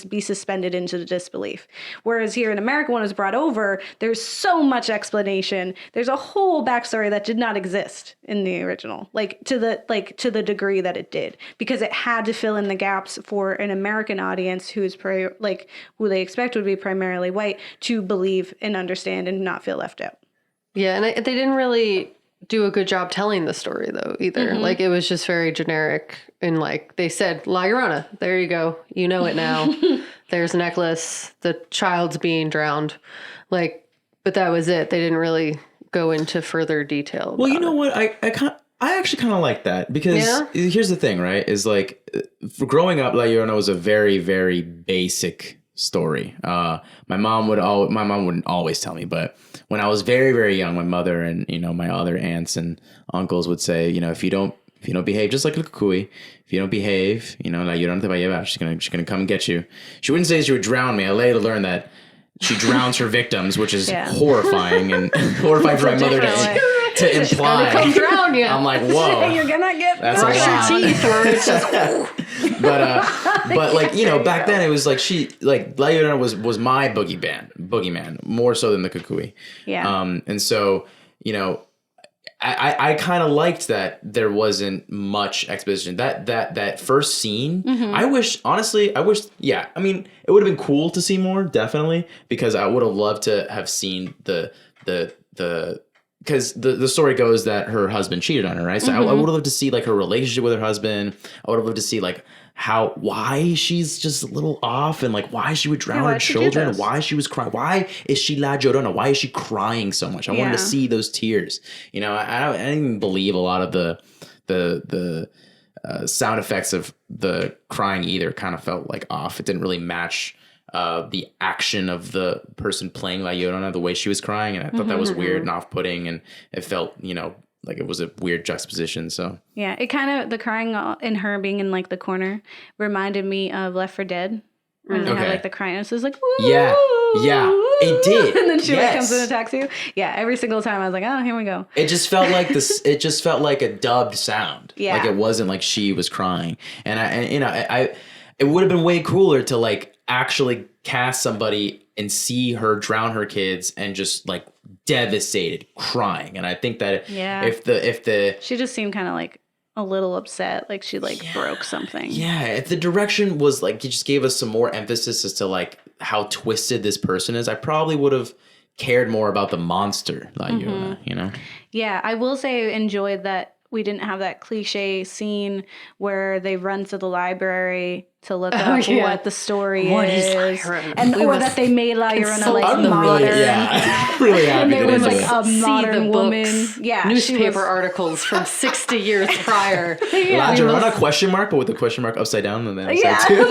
be suspended into the disbelief. Whereas here in America, when it was brought over, there's so much explanation. There's a whole backstory that did not exist in the original, to the degree that it did, because it had to fill in the gaps for an American audience who they expect would be primarily white to believe and understand and not feel left out. Yeah, and they didn't really do a good job telling the story though either. Mm-hmm. Like, it was just very generic, and like they said, La Llorona, there you go, you know it now. There's a necklace, the child's being drowned, but that was it. They didn't really go into further detail. Well, you know what, I actually kind of like that, because here's the thing, right, is like, for growing up, La Llorona was a very, very basic story. My mom wouldn't always tell me, but when I was very, very young, my mother and my other aunts and uncles would say, if you don't behave, just like a cucuy, if you don't behave, La Llorona te va a llevar. She's gonna come and get you. She wouldn't say she would drown me. I later learned that she drowns her victims, which is horrifying, and horrifying for my mother to imply. Come drown you. I'm like, whoa. You're gonna get That's a Brush lot. your teeth, or it's just But like, you know, back then it was like La Llorona was my boogeyman, more so than the Kukui. Yeah. And so, you know, I kind of liked that there wasn't much exposition. That first scene, I wish, yeah, I mean, it would have been cool to see more, definitely, because I would have loved to have seen because the story goes that her husband cheated on her, right? So I would have loved to see like her relationship with her husband. I would have loved to see like why she's just a little off, and like why she would drown her children, and why she was crying. Why is she La Llorona? Why is she crying so much? I wanted to see those tears. You know, I didn't even believe a lot of the sound effects of the crying either. Kind of felt like off. It didn't really match the action of the person playing La Llorona, the way she was crying, and I thought that was weird and off-putting, and it felt, you know, like it was a weird juxtaposition. So yeah, it kind of, the crying in her being in like the corner reminded me of Left 4 Dead. When they have like the crying, so it's like, woo, yeah, it did. And then she like comes and attacks you. Yeah, every single time I was like, oh, here we go. It just felt like this. It just felt like a dubbed sound. Yeah, like it wasn't like she was crying. And you know, it would have been way cooler to like actually cast somebody and see her drown her kids and just like devastated, crying. And I think that if the she just seemed kind of like a little upset, like she like broke something. Yeah, if the direction was like, you just gave us some more emphasis as to like how twisted this person is, I probably would have cared more about the monster, La Llorona, you know? Yeah, I will say I enjoyed that we didn't have that cliche scene where they run to the library to look up what the story is. And or that they made La Llorona like modern. Really happy and there was like it. a modern woman. Yeah, newspaper articles from 60 years prior. La Llorona question mark, but with the question mark upside down and then upside too.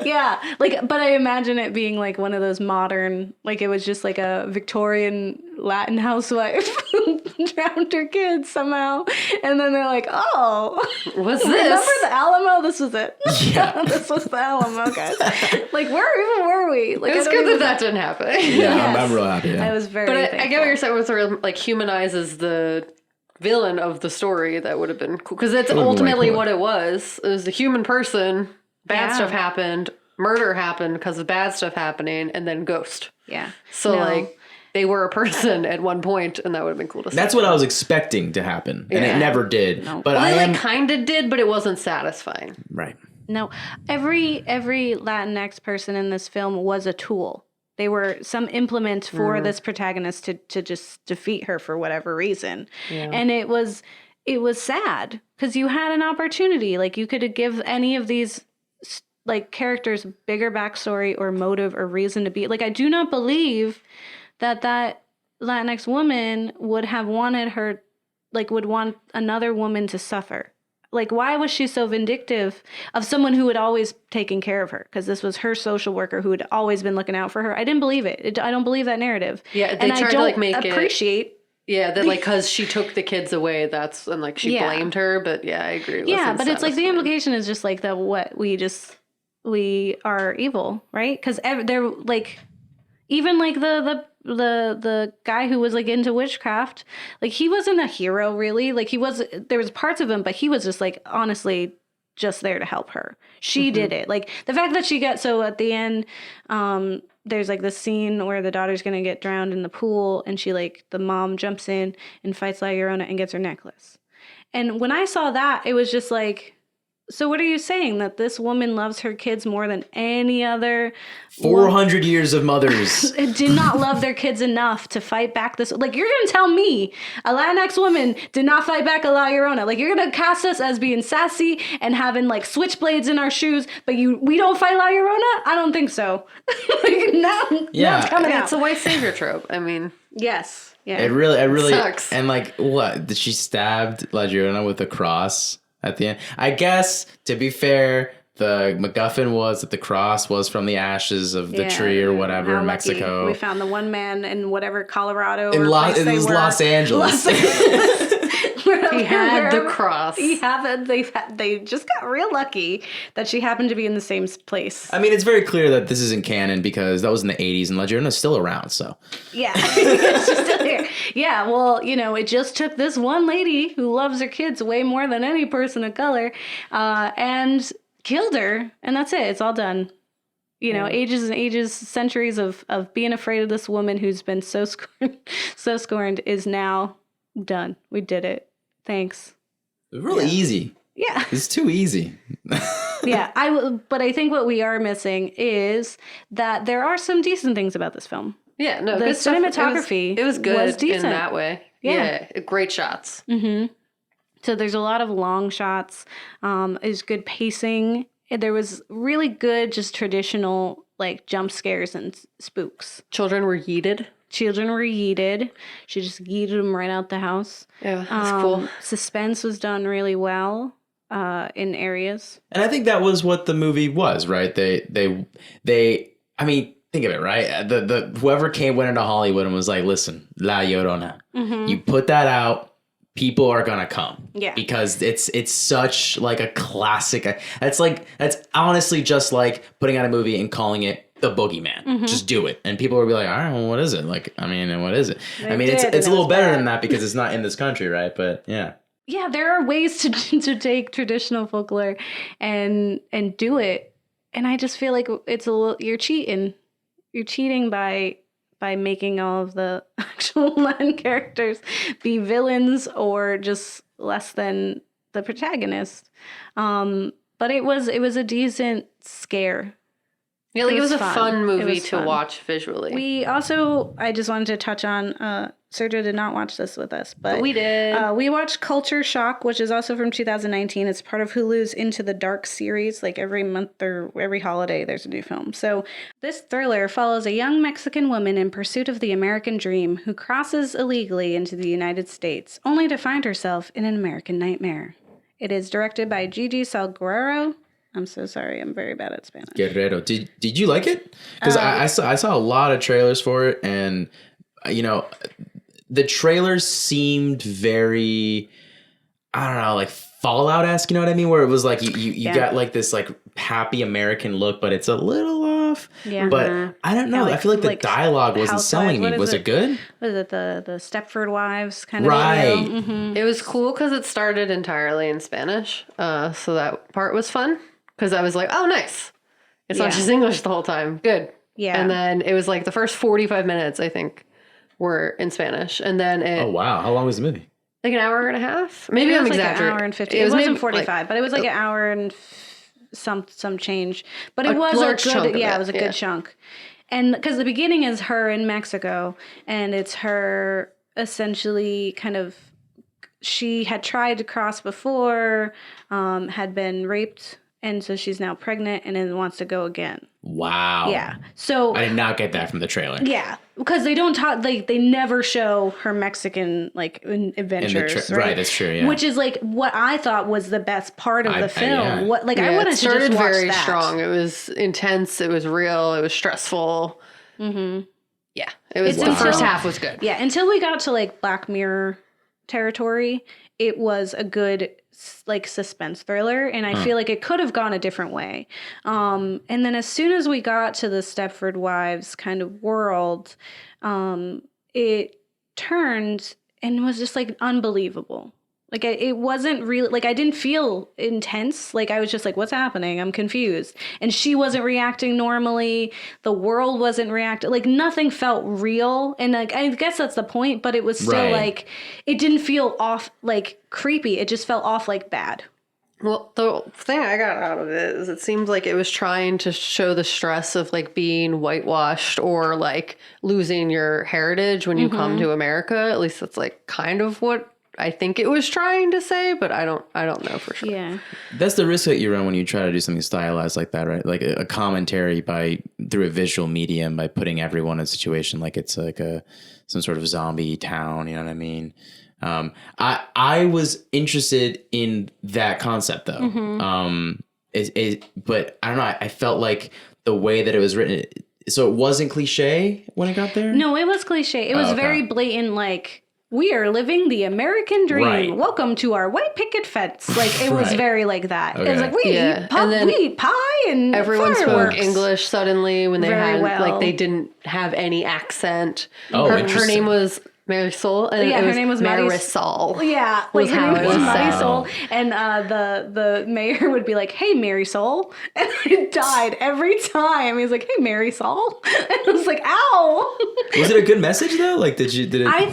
Yeah, like, but I imagine it being like one of those modern, like it was just like a Victorian Latin housewife who drowned her kids somehow, and then they're like, "Oh, what's this? Remember the Alamo? This was it. Yeah, this was the Alamo, guys. Like, where even were we? Like, it was good that didn't happen. Yeah, I'm real happy. Yeah. I was very. But I get what you're saying. With sort of like humanizes the villain of the story. That would have been cool because that's ultimately what it was. It was a human person. Bad stuff happened. Murder happened because of bad stuff happening, and then ghost. Yeah. So like they were a person at one point, and that would have been cool to see. That's what I was expecting to happen, and it never did. No. But well, like kind of did, but it wasn't satisfying. Right. No, every Latinx person in this film was a tool. They were some implement for this protagonist to just defeat her for whatever reason. Yeah. And it was sad because you had an opportunity. Like you could give any of these like characters bigger backstory or motive or reason to be. Like I do not believe that Latinx woman would have wanted her, like would want another woman to suffer. Like, why was she so vindictive of someone who had always taken care of her? Because this was her social worker who had always been looking out for her. I didn't believe it. I don't believe that narrative. Yeah, they tried to like make appreciate. Yeah, that like because she took the kids away, that's and like she blamed her. But yeah, I agree. Yeah, but it's like the implication is just like that. What we are evil, right? Because they're like, even like the guy who was like into witchcraft, like he wasn't a hero really. Like there was parts of him, but he was just like honestly just there to help her. She did it. Like the fact that she got, so at the end, there's like this scene where the daughter's gonna get drowned in the pool, and she like the mom jumps in and fights La Llorona and gets her necklace. And when I saw that, it was just like, so what are you saying? That this woman loves her kids more than any other 400 years of mothers did not love their kids enough to fight back this? Like, you're going to tell me a Latinx woman did not fight back a La Llorona? Like, you're going to cast us as being sassy and having, like, switchblades in our shoes, but we don't fight La Llorona? I don't think so. Like, now it's coming out. It's a white savior trope. I mean... Yes. Yeah. It really sucks. And, like, what? Did she stabbed La Llorona with a cross at the end? I guess, to be fair, the MacGuffin was that the cross was from the ashes of the tree or whatever in Mexico. We found the one man in whatever Colorado. It was Los Angeles. He had the cross. They just got real lucky that she happened to be in the same place. I mean, it's very clear that this isn't canon because that was in the 80s and La Llorona's still around, so. Yeah, she's still here. Yeah, well, it just took this one lady who loves her kids way more than any person of color and killed her, and that's it. It's all done. Ages and ages, centuries of being afraid of this woman who's been so scorned is now done. We did it. Thanks. Really easy. Yeah. It's too easy. Yeah. But I think what we are missing is that there are some decent things about this film. Yeah, no, the good stuff. cinematography It was good was decent. in that way. Yeah, great shots. Mm-hmm. So there's a lot of long shots. There's good pacing. There was really good, just traditional like jump scares and spooks. Children were yeeted. She just yeeted them right out the house. Yeah, that's cool. Suspense was done really well in areas. And I think that was what the movie was, right? They I mean, think of it, right? The whoever went into Hollywood and was like, listen, La Llorona, you put that out, people are gonna come. Yeah. Because it's such like a classic. That's honestly just like putting out a movie and calling it The Boogeyman. Just do it. And people will be like, all right, well, what is it? Like, I mean, what is it? It's a little better than that because it's not in this country, right? But yeah. Yeah, there are ways to take traditional folklore and do it. And I just feel like it's a little, you're cheating. You're cheating by making all of the actual Latin characters be villains or just less than the protagonist. But it was a decent scare. Yeah, like it was a fun. fun movie to fun. watch visually. We also, I just wanted to touch on, Sergio did not watch this with us, but we did. We watched Culture Shock, which is also from 2019. It's part of Hulu's Into the Dark series. Like every month or every holiday, there's a new film. So this thriller follows a young Mexican woman in pursuit of the American dream who crosses illegally into the United States, only to find herself in an American nightmare. It is directed by Gigi Salguero. I'm so sorry. I'm very bad at Spanish. Guerrero. Did you like it? Because I saw a lot of trailers for it, and the trailers seemed very, I don't know, like Fallout-esque. You know what I mean? Where it was like you got like this like happy American look, but it's a little off. Yeah. But I don't know. I feel like the dialogue wasn't selling me. Was it good? Was it the Stepford Wives kind of? Right. Mm-hmm. It was cool because it started entirely in Spanish, so that part was fun. Because I was like, oh, nice. It's not just English the whole time. Good. Yeah. And then it was like the first 45 minutes, I think, were in Spanish. And then Oh, wow. How long was the movie? Like an hour and a half? Maybe I'm exaggerating. Like an hour and 50. It wasn't 45, but it was like an hour and some change. But it was a good, it was a good chunk. And because the beginning is her in Mexico, and it's her essentially kind of, she had tried to cross before, had been raped. And so she's now pregnant and then wants to go again. Wow. Yeah. So I did not get that from the trailer. Yeah. Because they don't talk, like, they never show her Mexican, like, adventures. Right? That's true, yeah. Which is, like, what I thought was the best part of the film. I wanted to just watch very that. strong. It was intense. It was real. It was stressful. Mm-hmm. Yeah. It was, the first half was good. Yeah. Until we got to, like, Black Mirror territory, it was a good like suspense thriller, and I feel like it could have gone a different way. And then as soon as we got to the Stepford Wives kind of world, it turned and was just like unbelievable. Like it wasn't really like I didn't feel intense. Like I was just like, what's happening? I'm confused. And she wasn't reacting normally. The world wasn't reacting. Like nothing felt real. And like I guess that's the point. But it was still like it didn't feel off like creepy. It just felt off like bad. Well, the thing I got out of it is it seems like it was trying to show the stress of like being whitewashed or like losing your heritage when you come to America. At least that's like kind of what I think it was trying to say, but I don't know for sure. Yeah. That's the risk that you run when you try to do something stylized like that, right? Like a commentary through a visual medium by putting everyone in a situation like it's like some sort of zombie town, you know what I mean? I was interested in that concept though. But I don't know, I felt like the way that it was written, so it wasn't cliche when it got there? No, it was cliche. It was very blatant, like we are living the American dream. Right. Welcome to our white picket fence. Like, it was Right. very like that. It was Okay. like, we Yeah. eat And then we eat pie and Everyone fireworks. spoke English suddenly when they Very had well. like they didn't have any accent. Oh, her interesting. name was Marisol, and Yeah, it her was name was Marisol. Yeah, was like her how name it was was Marisol, said. and the mayor would be like, "Hey, Marisol," and it died every time. He's like, "Hey, Marisol," and I was like, "Ow!" Was it a good message though? Like, did it? I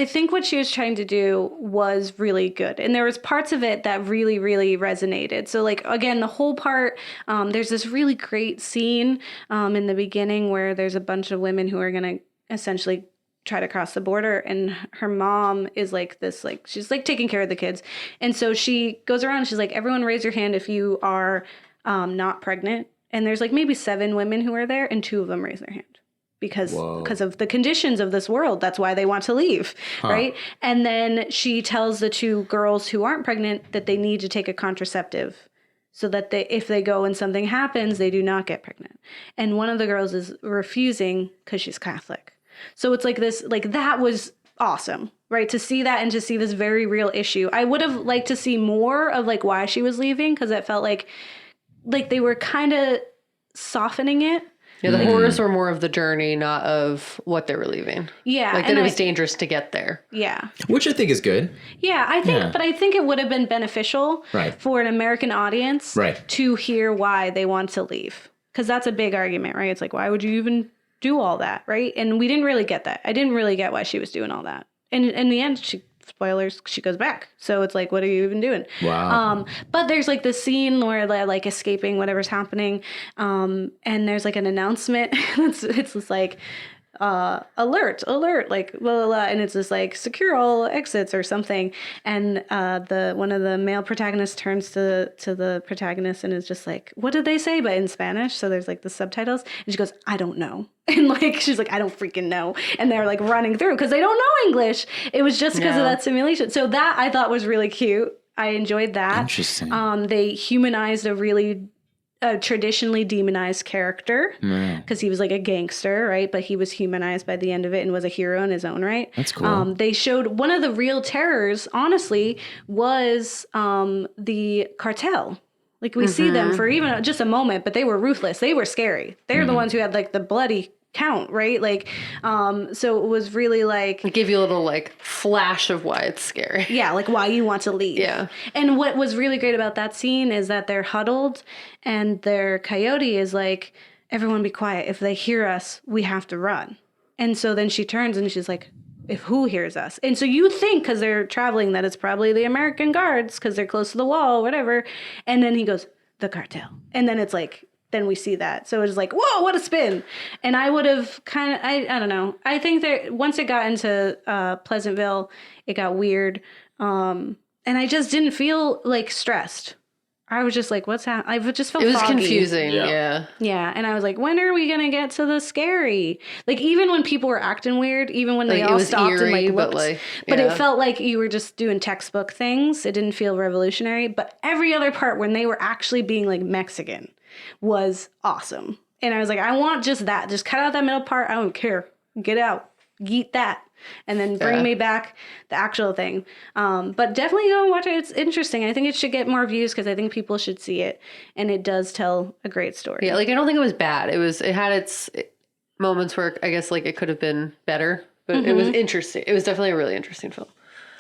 think what she was trying to do was really good, and there was parts of it that really, really resonated. So, like, again, the whole part, there's this really great scene in the beginning where there's a bunch of women who are gonna essentially try to cross the border, and her mom is like this, like, she's like taking care of the kids, and so she goes around and she's like, everyone raise your hand if you are not pregnant, and there's like maybe 7 women who are there, and 2 of them raise their hand because of the conditions of this world. That's why they want to leave, right? And then she tells the 2 girls who aren't pregnant that they need to take a contraceptive so that if they go and something happens, they do not get pregnant. And one of the girls is refusing because she's Catholic. So it's like this, like, that was awesome, right? To see that and to see this very real issue. I would have liked to see more of like why she was leaving, because it felt like they were kind of softening it. Yeah, the horrors were more of the journey, not of what they were leaving. Yeah. Like that it was dangerous to get there. Yeah. Which I think is good. Yeah, I think, but I think it would have been beneficial for an American audience to hear why they want to leave. Because that's a big argument, right? It's like, why would you even do all that, right? And we didn't really get that. I didn't really get why she was doing all that. And in the end, spoilers, she goes back. So it's like, what are you even doing? Wow. But there's like this scene where they're like escaping whatever's happening. And there's like an announcement. it's just like, alert, like blah, blah, blah. And it's just like, secure all exits or something. And one of the male protagonists turns to the protagonist and is just like, what did they say? But in Spanish. So there's like the subtitles. And she goes, I don't know. And like, she's like, I don't freaking know. And they're like running through because they don't know English. It was just because of that simulation. So that I thought was really cute. I enjoyed that. Interesting. They humanized a traditionally demonized character because he was like a gangster, right? But he was humanized by the end of it and was a hero in his own right. That's cool. They showed one of the real terrors, honestly, was the cartel. Like we see them for even just a moment, but they were ruthless. They were scary. They're the ones who had like the bloody count, right? Like, so it was really like, It gave you a little like flash of why it's scary. yeah, like why you want to leave. Yeah. And what was really great about that scene is that they're huddled and their coyote is like, everyone be quiet. If they hear us, we have to run. And so then she turns and she's like, if who hears us? And so you think, because they're traveling, that it's probably the American guards because they're close to the wall, whatever. And then he goes, the cartel. And then it's like, then we see that. So it's like, whoa, what a spin. And I would have kind of, I don't know. I think that once it got into Pleasantville, it got weird. And I just didn't feel like stressed. I was just like, what's happening? I just felt It was foggy. confusing. Yeah. Yeah. And I was like, when are we going to get to the scary? Like, even when people were acting weird, even when they Like, it all was stopped and eerie, like but, looked. like, But it yeah. felt like you were just doing textbook things. It didn't feel revolutionary. But every other part when they were actually being like Mexican was awesome. And I was like, I want just that. Just cut out that middle part. I don't care. Get out. Eat that. And then bring me back the actual thing. But definitely go and watch it. It's interesting. I think it should get more views because I think people should see it. And it does tell a great story. Yeah, like I don't think it was bad. It had its moments where I guess like it could have been better, but it was interesting. It was definitely a really interesting film.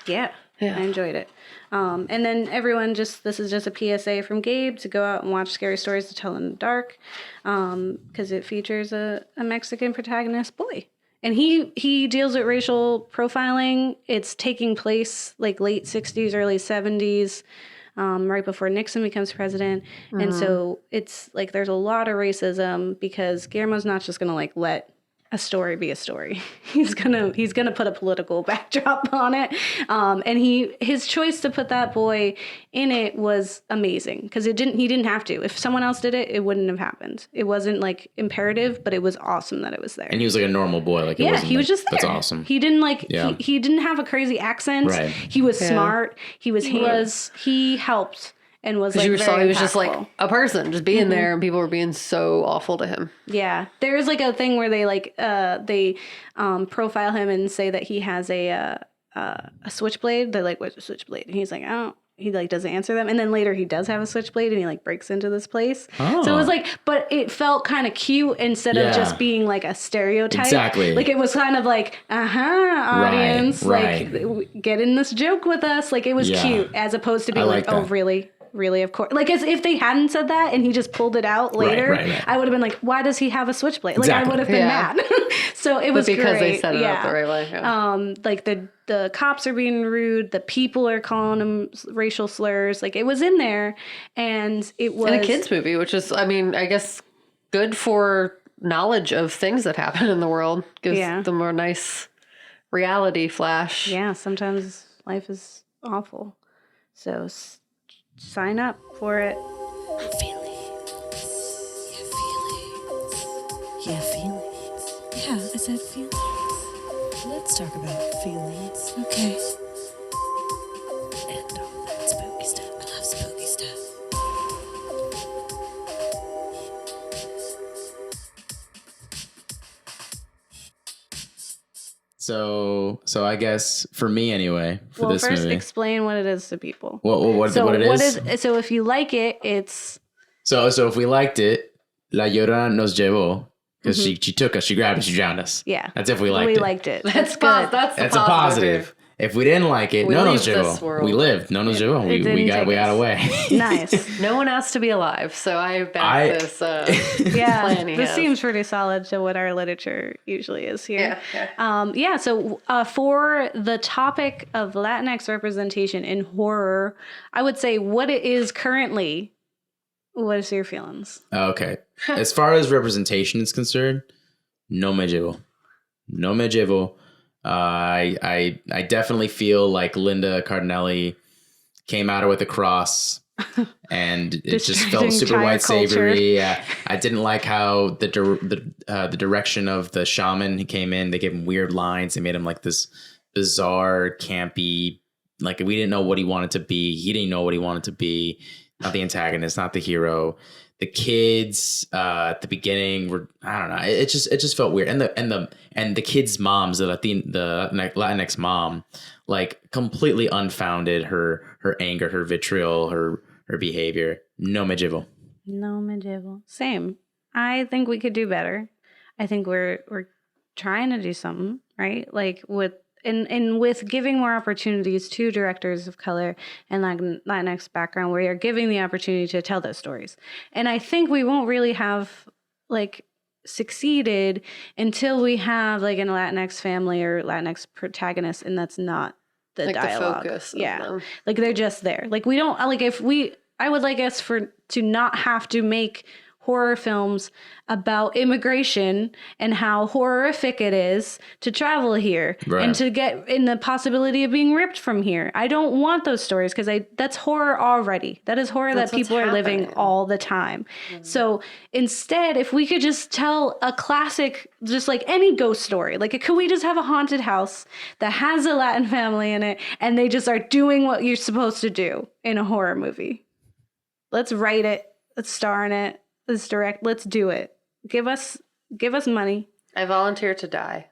Yeah. I enjoyed it. And then everyone this is just a PSA from Gabe to go out and watch Scary Stories to Tell in the Dark. Because it features a Mexican protagonist boy. And he deals with racial profiling. It's taking place like late 60s, early 70s, right before Nixon becomes president. And so it's like there's a lot of racism because Guillermo's not just going to like let a story be a story. He's gonna put a political backdrop on it. And his choice to put that boy in it was amazing because he didn't have to. If someone else did it, it wouldn't have happened. It wasn't like imperative, but it was awesome that it was there. And he was like a normal boy. Like, it wasn't, he was like, just there. That's awesome. He didn't like he didn't have a crazy accent. Right. He was smart. He helped. And was like You saw very he was just like impactful. a person just being there and people were being so awful to him. Yeah, there's like a thing where they like they profile him and say that he has a a switchblade. They're like, what's a switchblade? And he's like, I don't. He like doesn't answer them, and then later he does have a switchblade, and he like breaks into this place. Oh. So it was like, but it felt kind of cute instead of just being like a stereotype. Exactly. Like it was kind of like, audience, Right. like get in this joke with us. Like it was cute, as opposed to being like, oh, really. Really, of course. Like, as if they hadn't said that and he just pulled it out later, Right. I would have been like, why does he have a switchblade? Like, Exactly. I would have been mad. So it was because great. they set it up the right way. Yeah. Like, the cops are being rude. The people are calling them racial slurs. Like, it was in there. And it was... In a kid's movie, which is, I mean, I guess good for knowledge of things that happen in the world. Gives them a nice reality flash. Yeah, sometimes life is awful. So... sign up for it. Feelings. Yeah, feelings. Yeah, I said feelings. Let's talk about feelings. Okay. And all that spooky stuff. I love spooky stuff. So I guess for me anyway, for this first movie. explain what it is to people. What it is? So if you like it, it's... So if we liked it, La Llorona nos llevó. Because she took us, she grabbed us, she drowned us. Yeah. That's if we liked it. We liked it. That's good. That's a positive. If we didn't like it, no nos llevó. We lived. No nos llevó. We got away. Nice. No one asked to be alive, so I back this plan he this has. seems pretty solid to what our literature usually is here. Yeah. So for the topic of Latinx representation in horror, I would say what it is currently. What is your feelings? Okay. As far as representation is concerned, no me llevo. No me llevo. I definitely feel like Linda Cardinelli came at her with a cross, and it just felt super white savory. Yeah, I didn't like how the direction of the shaman he came in. They gave him weird lines. They made him like this bizarre, campy. Like we didn't know what he wanted to be. He didn't know what he wanted to be. Not the antagonist, not the hero. The kids at the beginning were, I don't know. It just felt weird. And the kids' moms, the Latinx mom, like completely unfounded her anger, her vitriol, her behavior. No me llevo. No me llevo. Same. I think we could do better. I think we're trying to do something, right? Like with giving more opportunities to directors of color and Latinx background, we are giving the opportunity to tell those stories. And I think we won't really have like succeeded until we have like a Latinx family or Latinx protagonist, and that's not the like dialogue. The focus. Yeah, like they're just there. Like we don't like I would like us to not have to make horror films about immigration and how horrific it is to travel here and to get in the possibility of being ripped from here. I don't want those stories because that's horror already. That is horror that people are living all the time. Mm-hmm. So instead, if we could just tell a classic, just like any ghost story, like could we just have a haunted house that has a Latin family in it and they just are doing what you're supposed to do in a horror movie? Let's write it. Let's star in it. Let's direct. Let's do it. Give us money. I volunteer to die.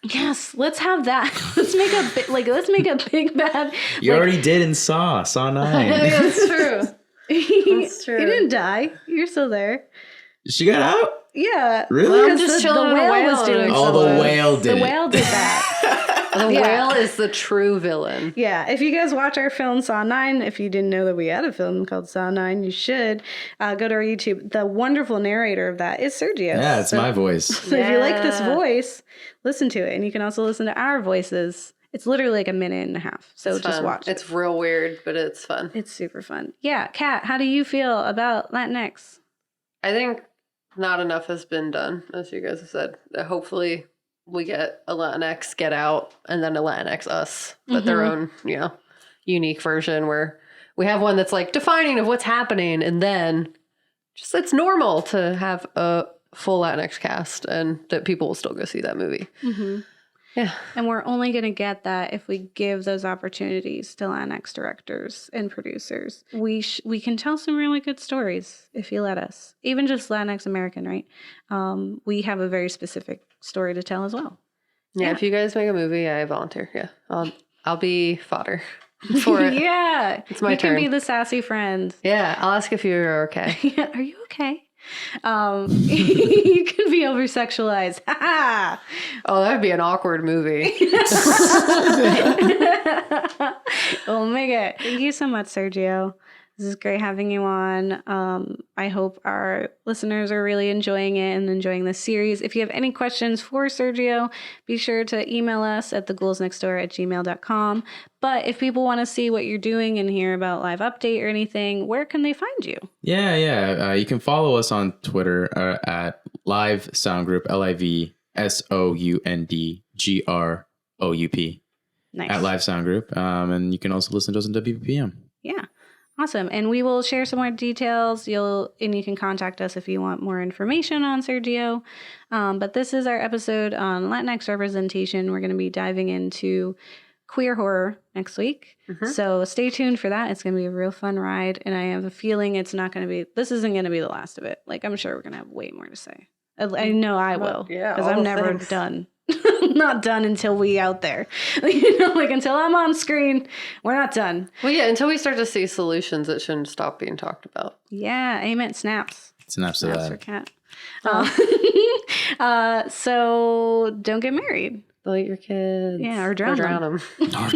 Yes, let's have that. Let's make a big bad. You already did in Saw 9. That's true. That's true. You didn't die. You're still there. She got out? Yeah. Really? Well, I'm just chilling. The whale was doing something. Oh, the whale did. The whale did that. The whale is the true villain. Yeah. If you guys watch our film Saw 9, if you didn't know that we had a film called Saw 9, you should go to our YouTube. The wonderful narrator of that is Sergio. Yeah, it's my voice. So if you like this voice, listen to it. And you can also listen to our voices. It's literally like a minute and a half. So it's just fun. watch it. It's real weird, but it's fun. It's super fun. Yeah. Kat, how do you feel about Latinx? I think not enough has been done, as you guys have said. Hopefully we get a Latinx Get Out and then a Latinx Us, but their own, unique version where we have one that's like defining of what's happening, and then just it's normal to have a full Latinx cast and that people will still go see that movie. Mm-hmm. Yeah. And we're only going to get that if we give those opportunities to Latinx directors and producers. We can tell some really good stories if you let us. Even just Latinx-American, right? We have a very specific story to tell as well. Yeah, if you guys make a movie, I volunteer. Yeah. I'll be fodder for it. Yeah. It's my you turn. can be the sassy friend. Yeah, I'll ask if you're okay. Yeah, are you okay? You can be over sexualized. Oh, that'd be an awkward movie. Omega. Thank you so much, Sergio. This is great having you on. I hope our listeners are really enjoying it and enjoying this series. If you have any questions for Sergio, be sure to email us at theghouls@gmail.com. But if people want to see what you're doing and hear about live update or anything, where can they find you? Yeah. You can follow us on Twitter at Live Sound Group, LiveSoundGroup. Nice. At Live Sound Group. And you can also listen to us on WPPM. Yeah. Awesome. And we will share some more details. You can contact us if you want more information on Sergio. But this is our episode on Latinx representation. We're going to be diving into queer horror next week. So stay tuned for that. It's going to be a real fun ride. And I have a feeling this isn't going to be the last of it. Like, I'm sure we're going to have way more to say. I know I will. Yeah, because all I'm the never things. done. I'm not done until we out there. Until I'm on screen, we're not done. Well, yeah, until we start to see solutions, it shouldn't stop being talked about. Yeah, amen. Snaps. Snaps to Snaps for that. cat. So don't get married. Delete your kids. Yeah, or drown them. them.